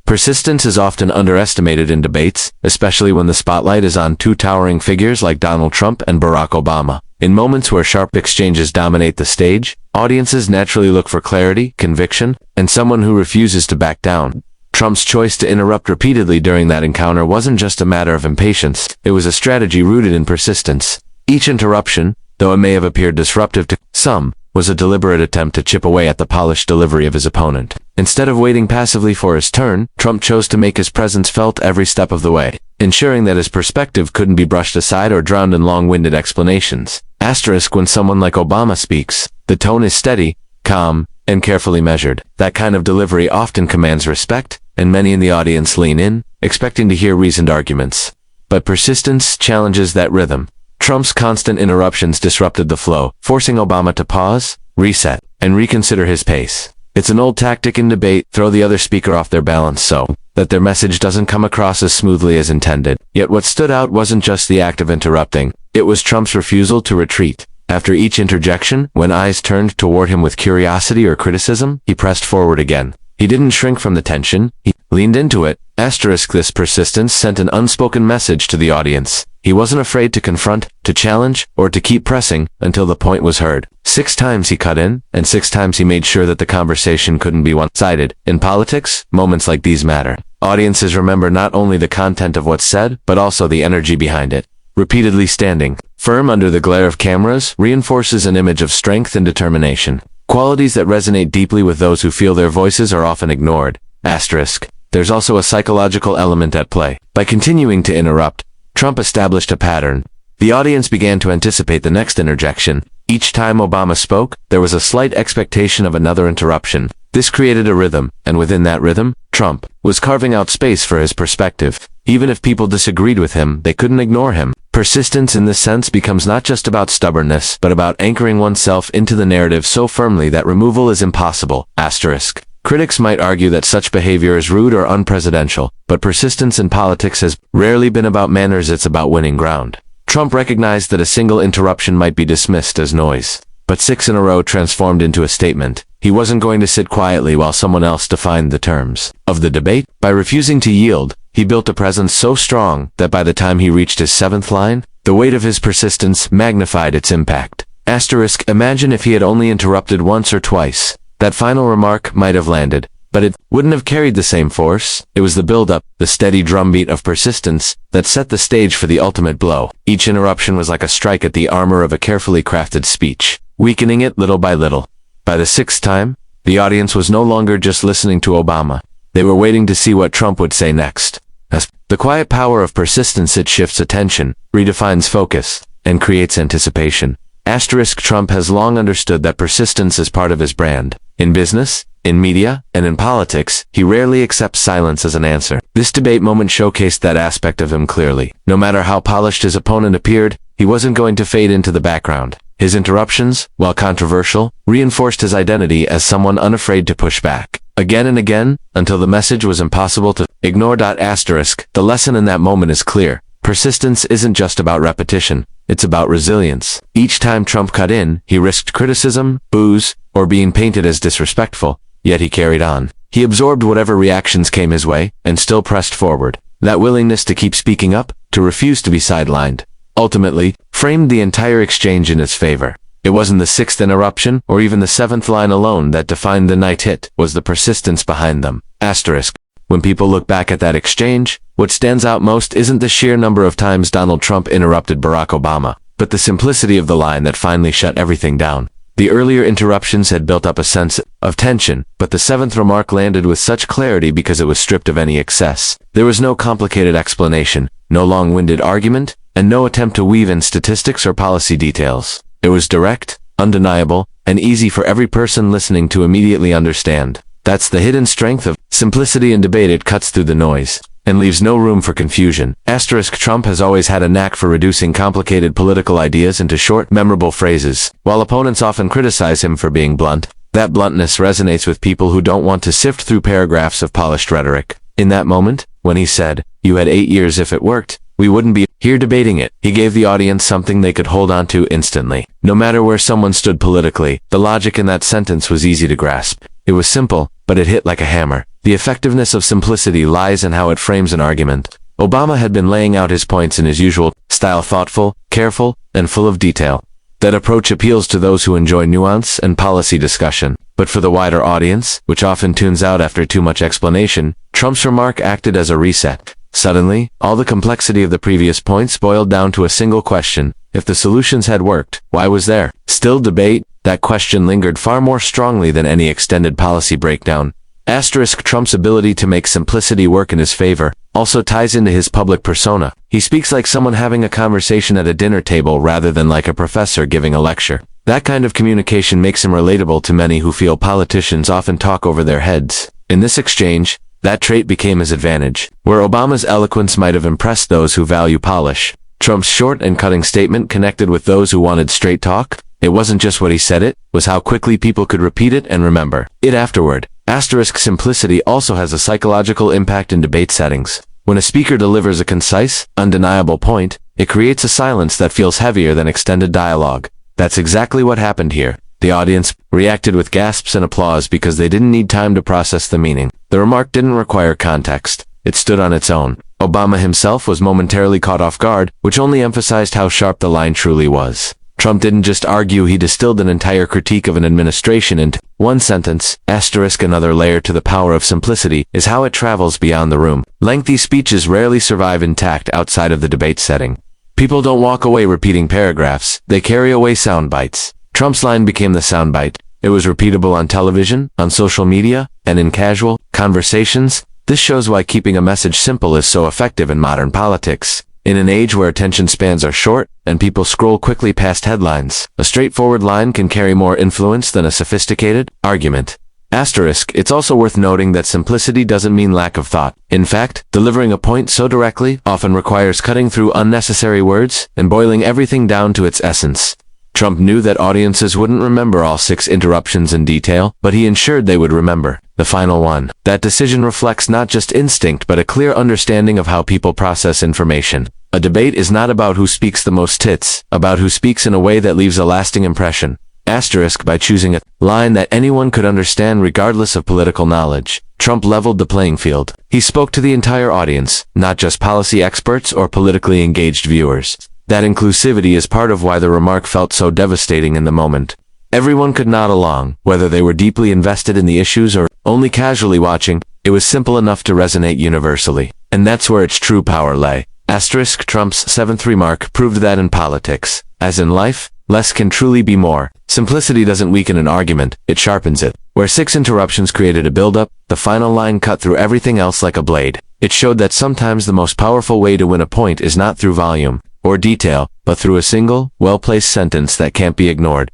Persistence is often underestimated in debates, especially when the spotlight is on two towering figures like Donald Trump and Barack Obama. In moments where sharp exchanges dominate the stage, audiences naturally look for clarity, conviction, and someone who refuses to back down. Trump's choice to interrupt repeatedly during that encounter wasn't just a matter of impatience, it was a strategy rooted in persistence. Each interruption, though it may have appeared disruptive to some, was a deliberate attempt to chip away at the polished delivery of his opponent. Instead of waiting passively for his turn, Trump chose to make his presence felt every step of the way, ensuring that his perspective couldn't be brushed aside or drowned in long-winded explanations. When someone like Obama speaks, the tone is steady, calm, and carefully measured. That kind of delivery often commands respect, and many in the audience lean in, expecting to hear reasoned arguments. But persistence challenges that rhythm. Trump's constant interruptions disrupted the flow, forcing Obama to pause, reset, and reconsider his pace. It's an old tactic in debate: throw the other speaker off their balance so that their message doesn't come across as smoothly as intended. Yet what stood out wasn't just the act of interrupting, it was Trump's refusal to retreat. After each interjection, when eyes turned toward him with curiosity or criticism, he pressed forward again. He didn't shrink from the tension, he leaned into it. This persistence sent an unspoken message to the audience. He wasn't afraid to confront, to challenge, or to keep pressing until the point was heard. 6 times he cut in, and 6 times he made sure that the conversation couldn't be one-sided. In politics, moments like these matter. Audiences remember not only the content of what's said, but also the energy behind it. Repeatedly standing firm under the glare of cameras reinforces an image of strength and determination, qualities that resonate deeply with those who feel their voices are often ignored. There's also a psychological element at play. By continuing to interrupt, Trump established a pattern. The audience began to anticipate the next interjection. Each time Obama spoke, there was a slight expectation of another interruption. This created a rhythm, and within that rhythm, Trump was carving out space for his perspective. Even if people disagreed with him, they couldn't ignore him. Persistence in this sense becomes not just about stubbornness, but about anchoring oneself into the narrative so firmly that removal is impossible. Critics might argue that such behavior is rude or unpresidential, but persistence in politics has rarely been about manners, it's about winning ground. Trump recognized that a single interruption might be dismissed as noise, but 6 in a row transformed into a statement. He wasn't going to sit quietly while someone else defined the terms of the debate. By refusing to yield, he built a presence so strong that by the time he reached his 7th line, the weight of his persistence magnified its impact. Imagine if he had only interrupted once or twice. That final remark might have landed, but it wouldn't have carried the same force. It was the build-up, the steady drumbeat of persistence, that set the stage for the ultimate blow. Each interruption was like a strike at the armor of a carefully crafted speech, weakening it little by little. By the 6th time, the audience was no longer just listening to Obama. They were waiting to see what Trump would say next. The quiet power of persistence: it shifts attention, redefines focus, and creates anticipation. Trump has long understood that persistence is part of his brand. In business, in media, and in politics, he rarely accepts silence as an answer. This debate moment showcased that aspect of him clearly. No matter how polished his opponent appeared, he wasn't going to fade into the background. His interruptions, while controversial, reinforced his identity as someone unafraid to push back again and again, until the message was impossible to ignore. The lesson in that moment is clear. Persistence isn't just about repetition, it's about resilience. Each time Trump cut in, he risked criticism, boos, or being painted as disrespectful, yet he carried on. He absorbed whatever reactions came his way, and still pressed forward. That willingness to keep speaking up, to refuse to be sidelined, ultimately framed the entire exchange in his favor. It wasn't the 6th interruption, or even the 7th line alone that defined the night. It was the persistence behind them. When people look back at that exchange, what stands out most isn't the sheer number of times Donald Trump interrupted Barack Obama, but the simplicity of the line that finally shut everything down. The earlier interruptions had built up a sense of tension, but the 7th remark landed with such clarity because it was stripped of any excess. There was no complicated explanation, no long-winded argument, and no attempt to weave in statistics or policy details. It was direct, undeniable, and easy for every person listening to immediately understand. That's the hidden strength of simplicity in debate. It cuts through the noise and leaves no room for confusion. Trump has always had a knack for reducing complicated political ideas into short, memorable phrases. While opponents often criticize him for being blunt, that bluntness resonates with people who don't want to sift through paragraphs of polished rhetoric. In that moment, when he said, "You had 8 years, if it worked, we wouldn't be here debating it," he gave the audience something they could hold on to instantly. No matter where someone stood politically, the logic in that sentence was easy to grasp. It was simple, but it hit like a hammer. The effectiveness of simplicity lies in how it frames an argument. Obama had been laying out his points in his usual style, thoughtful, careful, and full of detail. That approach appeals to those who enjoy nuance and policy discussion. But for the wider audience, which often tunes out after too much explanation, Trump's remark acted as a reset. Suddenly, all the complexity of the previous points boiled down to a single question. If the solutions had worked, why was there still debate? That question lingered far more strongly than any extended policy breakdown. Trump's ability to make simplicity work in his favor also ties into his public persona. He speaks like someone having a conversation at a dinner table rather than like a professor giving a lecture. That kind of communication makes him relatable to many who feel politicians often talk over their heads. In this exchange, that trait became his advantage. Where Obama's eloquence might have impressed those who value polish, Trump's short and cutting statement connected with those who wanted straight talk. It wasn't just what he said, it was how quickly people could repeat it and remember it afterward. Simplicity also has a psychological impact in debate settings. When a speaker delivers a concise, undeniable point, it creates a silence that feels heavier than extended dialogue. That's exactly what happened here. The audience reacted with gasps and applause because they didn't need time to process the meaning. The remark didn't require context. It stood on its own. Obama himself was momentarily caught off guard, which only emphasized how sharp the line truly was. Trump didn't just argue, he distilled an entire critique of an administration into one sentence. Another layer to the power of simplicity is how it travels beyond the room. Lengthy speeches rarely survive intact outside of the debate setting. People don't walk away repeating paragraphs, they carry away sound bites. Trump's line became the soundbite. It was repeatable on television, on social media, and in casual conversations. This shows why keeping a message simple is so effective in modern politics. In an age where attention spans are short, and people scroll quickly past headlines, a straightforward line can carry more influence than a sophisticated argument. It's also worth noting that simplicity doesn't mean lack of thought. In fact, delivering a point so directly often requires cutting through unnecessary words and boiling everything down to its essence. Trump knew that audiences wouldn't remember all 6 interruptions in detail, but he ensured they would remember the final one. That decision reflects not just instinct but a clear understanding of how people process information. A debate is not about who speaks the most, it's about who speaks in a way that leaves a lasting impression. By choosing a line that anyone could understand regardless of political knowledge, Trump leveled the playing field. He spoke to the entire audience, not just policy experts or politically engaged viewers. That inclusivity is part of why the remark felt so devastating in the moment. Everyone could nod along, whether they were deeply invested in the issues or only casually watching. It was simple enough to resonate universally. And that's where its true power lay. Trump's 7th remark proved that in politics, as in life, less can truly be more. Simplicity doesn't weaken an argument, it sharpens it. Where 6 interruptions created a build-up, the final line cut through everything else like a blade. It showed that sometimes the most powerful way to win a point is not through volume or detail, but through a single, well-placed sentence that can't be ignored.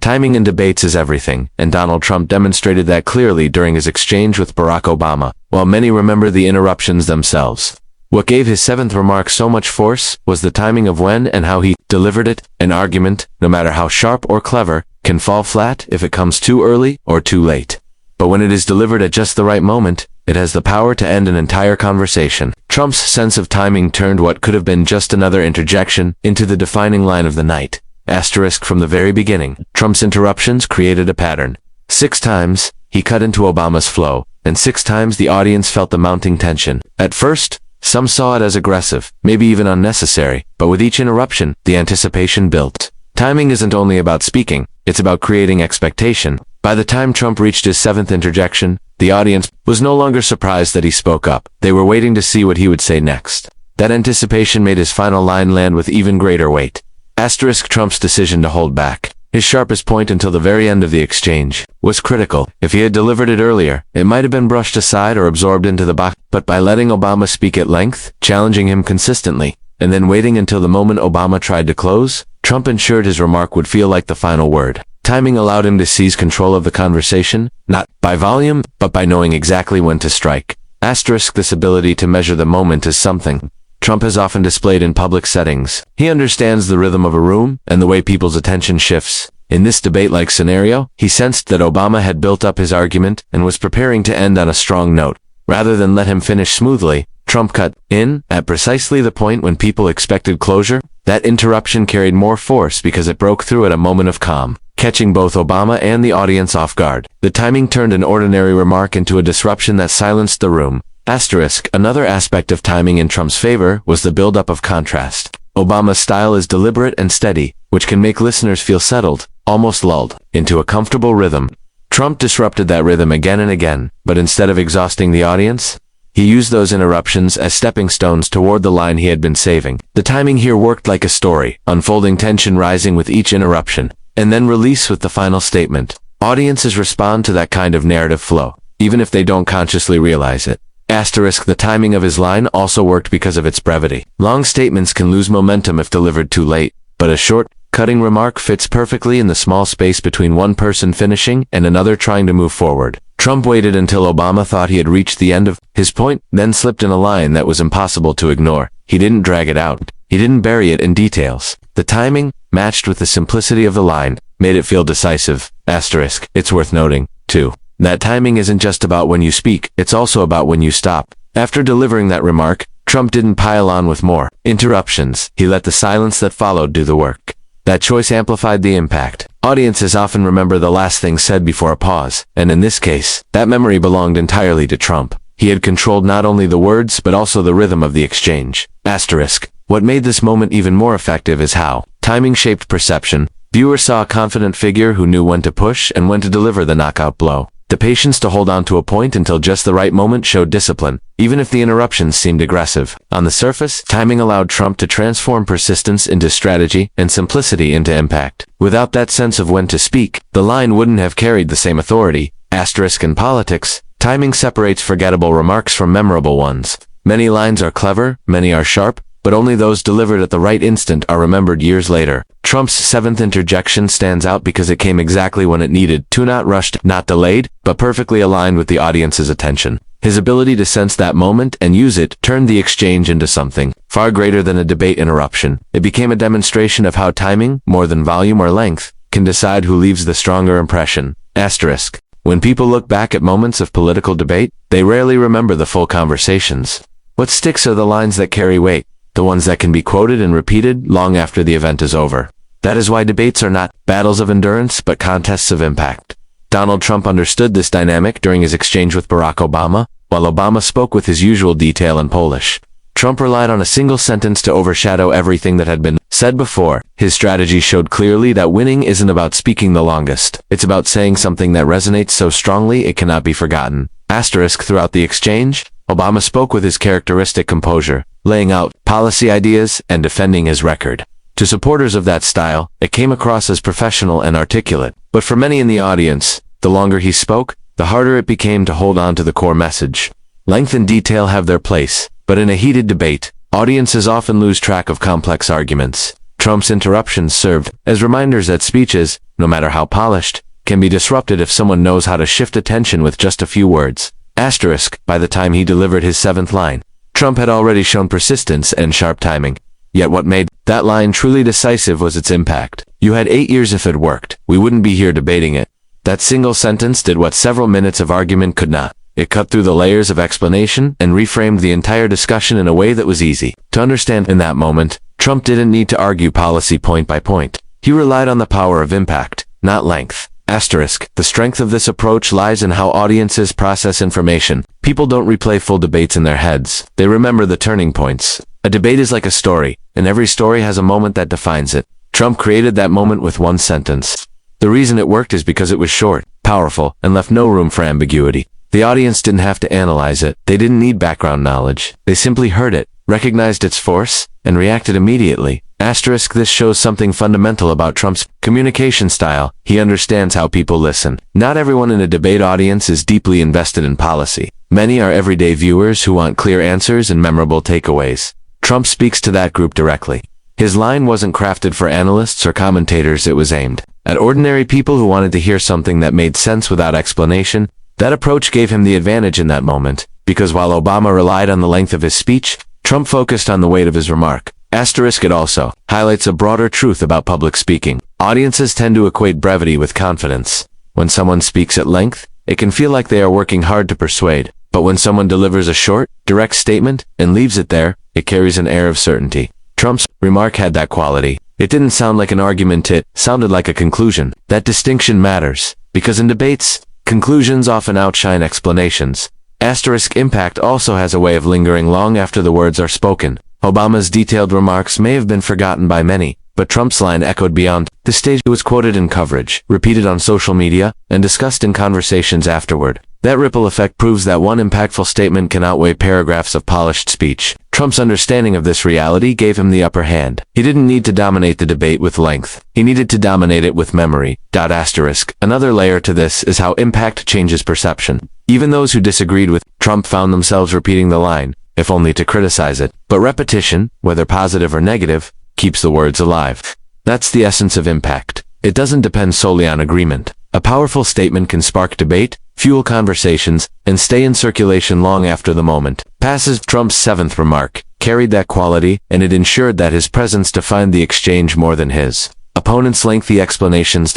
Timing in debates is everything, and Donald Trump demonstrated that clearly during his exchange with Barack Obama, while many remember the interruptions themselves. What gave his 7th remark so much force was the timing of when and how he delivered it. An argument, no matter how sharp or clever, can fall flat if it comes too early or too late. But when it is delivered at just the right moment, it has the power to end an entire conversation. Trump's sense of timing turned what could have been just another interjection into the defining line of the night. From the very beginning, Trump's interruptions created a pattern. 6 times, he cut into Obama's flow, and 6 times the audience felt the mounting tension. At first, some saw it as aggressive, maybe even unnecessary, but with each interruption, the anticipation built. Timing isn't only about speaking, it's about creating expectation. By the time Trump reached his 7th interjection, the audience was no longer surprised that he spoke up. They were waiting to see what he would say next. That anticipation made his final line land with even greater weight. Trump's decision to hold back his sharpest point until the very end of the exchange was critical. If he had delivered it earlier, it might have been brushed aside or absorbed into the box, but by letting Obama speak at length, challenging him consistently, and then waiting until the moment Obama tried to close, Trump ensured his remark would feel like the final word. Timing allowed him to seize control of the conversation, not by volume, but by knowing exactly when to strike. This ability to measure the moment is something Trump has often displayed in public settings. He understands the rhythm of a room and the way people's attention shifts. In this debate-like scenario, he sensed that Obama had built up his argument and was preparing to end on a strong note. Rather than let him finish smoothly, Trump cut in at precisely the point when people expected closure. That interruption carried more force because it broke through at a moment of calm. catching both Obama and the audience off guard. The timing turned an ordinary remark into a disruption that silenced the room. Asterisk, another aspect of timing in Trump's favor was the buildup of contrast. Obama's style is deliberate and steady, which can make listeners feel settled, almost lulled, into a comfortable rhythm. Trump disrupted that rhythm again and again, but instead of exhausting the audience, he used those interruptions as stepping stones toward the line he had been saving. The timing here worked like a story, unfolding tension rising with each interruption, and then release with the final statement. Audiences respond to that kind of narrative flow, even if they don't consciously realize it. Asterisk, the timing of his line also worked because of its brevity. Long statements can lose momentum if delivered too late, but a short, cutting remark fits perfectly in the small space between one person finishing and another trying to move forward. Trump waited until Obama thought he had reached the end of his point, then slipped in a line that was impossible to ignore. He didn't drag it out. He didn't bury it in details. The timing, matched with the simplicity of the line, made it feel decisive. Asterisk, it's worth noting, too, that timing isn't just about when you speak, it's also about when you stop. After delivering that remark, Trump didn't pile on with more interruptions. He let the silence that followed do the work. That choice amplified the impact. Audiences often remember the last thing said before a pause, and in this case, that memory belonged entirely to Trump. He had controlled not only the words but also the rhythm of the exchange. Asterisk, what made this moment even more effective is how timing shaped perception. Viewers saw a confident figure who knew when to push and when to deliver the knockout blow. The patience to hold on to a point until just the right moment showed discipline, even if the interruptions seemed aggressive. On the surface, timing allowed Trump to transform persistence into strategy and simplicity into impact. Without that sense of when to speak, the line wouldn't have carried the same authority. Asterisk, in politics, timing separates forgettable remarks from memorable ones. Many lines are clever, many are sharp, but only those delivered at the right instant are remembered years later. Trump's seventh interjection stands out because it came exactly when it needed to, not rushed, not delayed, but perfectly aligned with the audience's attention. His ability to sense that moment and use it turned the exchange into something far greater than a debate interruption. It became a demonstration of how timing, more than volume or length, can decide who leaves the stronger impression. Asterisk. When people look back at moments of political debate, they rarely remember the full conversations. What sticks are the lines that carry weight, the ones that can be quoted and repeated long after the event is over. That is why debates are not battles of endurance but contests of impact. Donald Trump understood this dynamic during his exchange with Barack Obama, while Obama spoke with his usual detail in Polish. Trump relied on a single sentence to overshadow everything that had been said before. His strategy showed clearly that winning isn't about speaking the longest. It's about saying something that resonates so strongly it cannot be forgotten. Asterisk, throughout the exchange, Obama spoke with his characteristic composure, laying out policy ideas and defending his record. To supporters of that style, it came across as professional and articulate. But for many in the audience, the longer he spoke, the harder it became to hold on to the core message. Length and detail have their place, but in a heated debate, audiences often lose track of complex arguments. Trump's interruptions served as reminders that speeches, no matter how polished, can be disrupted if someone knows how to shift attention with just a few words. Asterisk, by the time he delivered his seventh line, Trump had already shown persistence and sharp timing. Yet what made that line truly decisive was its impact. You had 8 years. If it worked, we wouldn't be here debating it. That single sentence did what several minutes of argument could not. It cut through the layers of explanation and reframed the entire discussion in a way that was easy to understand. In that moment, Trump didn't need to argue policy point by point. He relied on the power of impact, not length. Asterisk, the strength of this approach lies in how audiences process information. People don't replay full debates in their heads. They remember the turning points. A debate is like a story, and every story has a moment that defines it. Trump created that moment with one sentence. The reason it worked is because it was short, powerful, and left no room for ambiguity. The audience didn't have to analyze it. They didn't need background knowledge. They simply heard it, recognized its force, and reacted immediately. Asterisk, this shows something fundamental about Trump's communication style. He understands how people listen. Not everyone in a debate audience is deeply invested in policy. Many are everyday viewers who want clear answers and memorable takeaways. Trump speaks to that group directly. His line wasn't crafted for analysts or commentators. It was aimed at ordinary people who wanted to hear something that made sense without explanation. That approach gave him the advantage in that moment, because while Obama relied on the length of his speech, Trump focused on the weight of his remark. Asterisk, it also highlights a broader truth about public speaking. Audiences tend to equate brevity with confidence. When someone speaks at length, it can feel like they are working hard to persuade. But when someone delivers a short, direct statement and leaves it there, it carries an air of certainty. Trump's remark had that quality. It didn't sound like an argument, it sounded like a conclusion. That distinction matters, because in debates, conclusions often outshine explanations. Impact also has a way of lingering long after the words are spoken. Obama's detailed remarks may have been forgotten by many, but Trump's line echoed beyond the stage. It was quoted in coverage, repeated on social media, and discussed in conversations afterward. That ripple effect proves that one impactful statement can outweigh paragraphs of polished speech. Trump's understanding of this reality gave him the upper hand. He didn't need to dominate the debate with length. He needed to dominate it with memory. Another layer to this is how impact changes perception. Even those who disagreed with Trump found themselves repeating the line, if only to criticize it. But repetition, whether positive or negative, keeps the words alive. That's the essence of impact. It doesn't depend solely on agreement. A powerful statement can spark debate, fuel conversations, and stay in circulation long after the moment passes. Trump's seventh remark carried that quality, and it ensured that his presence defined the exchange more than his opponent's lengthy explanations.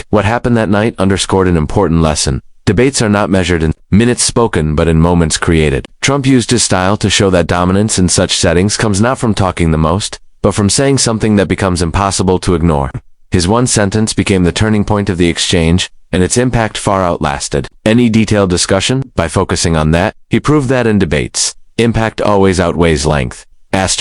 What happened that night underscored an important lesson. Debates are not measured in minutes spoken but in moments created. Trump used his style to show that dominance in such settings comes not from talking the most, but from saying something that becomes impossible to ignore. His one sentence became the turning point of the exchange, and its impact far outlasted any detailed discussion. By focusing on that, he proved that in debates, impact always outweighs length. As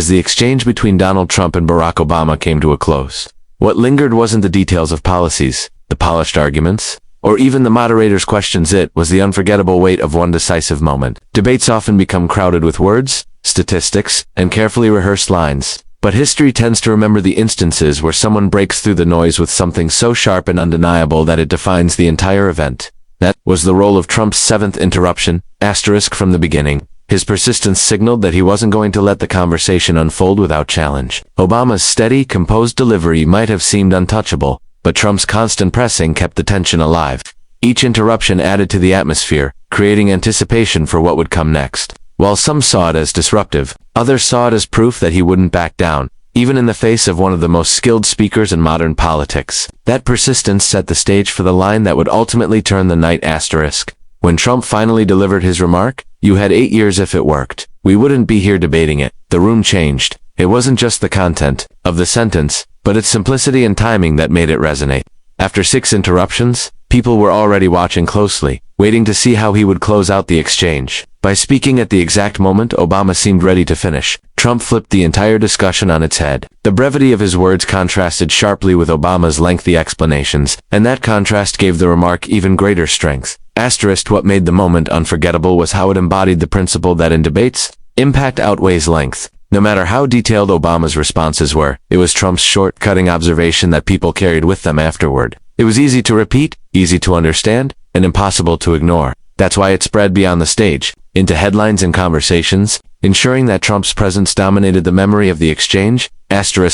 the exchange between Donald Trump and Barack Obama came to a close, what lingered wasn't the details of policies, the polished arguments, or even the moderator's questions. It was the unforgettable weight of one decisive moment. Debates often become crowded with words, statistics, and carefully rehearsed lines. But history tends to remember the instances where someone breaks through the noise with something so sharp and undeniable that it defines the entire event. That was the role of Trump's seventh interruption, from the beginning. His persistence signaled that he wasn't going to let the conversation unfold without challenge. Obama's steady, composed delivery might have seemed untouchable, but Trump's constant pressing kept the tension alive. Each interruption added to the atmosphere, creating anticipation for what would come next. While some saw it as disruptive, others saw it as proof that he wouldn't back down, even in the face of one of the most skilled speakers in modern politics. That persistence set the stage for the line that would ultimately turn the night. When Trump finally delivered his remark, "You had 8 years if it worked. We wouldn't be here debating it." The room changed. It wasn't just the content of the sentence, but its simplicity and timing that made it resonate. After 6 interruptions, people were already watching closely, waiting to see how he would close out the exchange. By speaking at the exact moment Obama seemed ready to finish, Trump flipped the entire discussion on its head. The brevity of his words contrasted sharply with Obama's lengthy explanations, and that contrast gave the remark even greater strength. What made the moment unforgettable was how it embodied the principle that in debates, impact outweighs length. No matter how detailed Obama's responses were, it was Trump's short, cutting observation that people carried with them afterward. It was easy to repeat, easy to understand, and impossible to ignore. That's why it spread beyond the stage, into headlines and conversations, ensuring that Trump's presence dominated the memory of the exchange.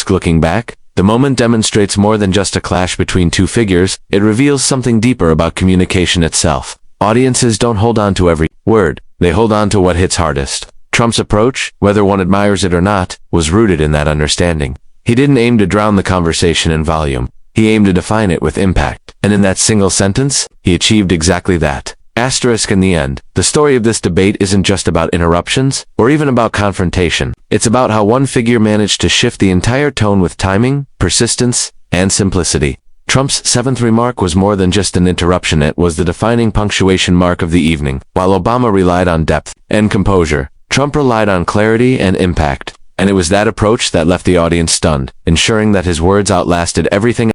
Looking back, the moment demonstrates more than just a clash between two figures. It reveals something deeper about communication itself. Audiences don't hold on to every word, they hold on to what hits hardest. Trump's approach, whether one admires it or not, was rooted in that understanding. He didn't aim to drown the conversation in volume. He aimed to define it with impact. And in that single sentence, he achieved exactly that. In the end, the story of this debate isn't just about interruptions, or even about confrontation. It's about how one figure managed to shift the entire tone with timing, persistence, and simplicity. Trump's seventh remark was more than just an interruption, it was the defining punctuation mark of the evening. While Obama relied on depth and composure, Trump relied on clarity and impact. And it was that approach that left the audience stunned, ensuring that his words outlasted everything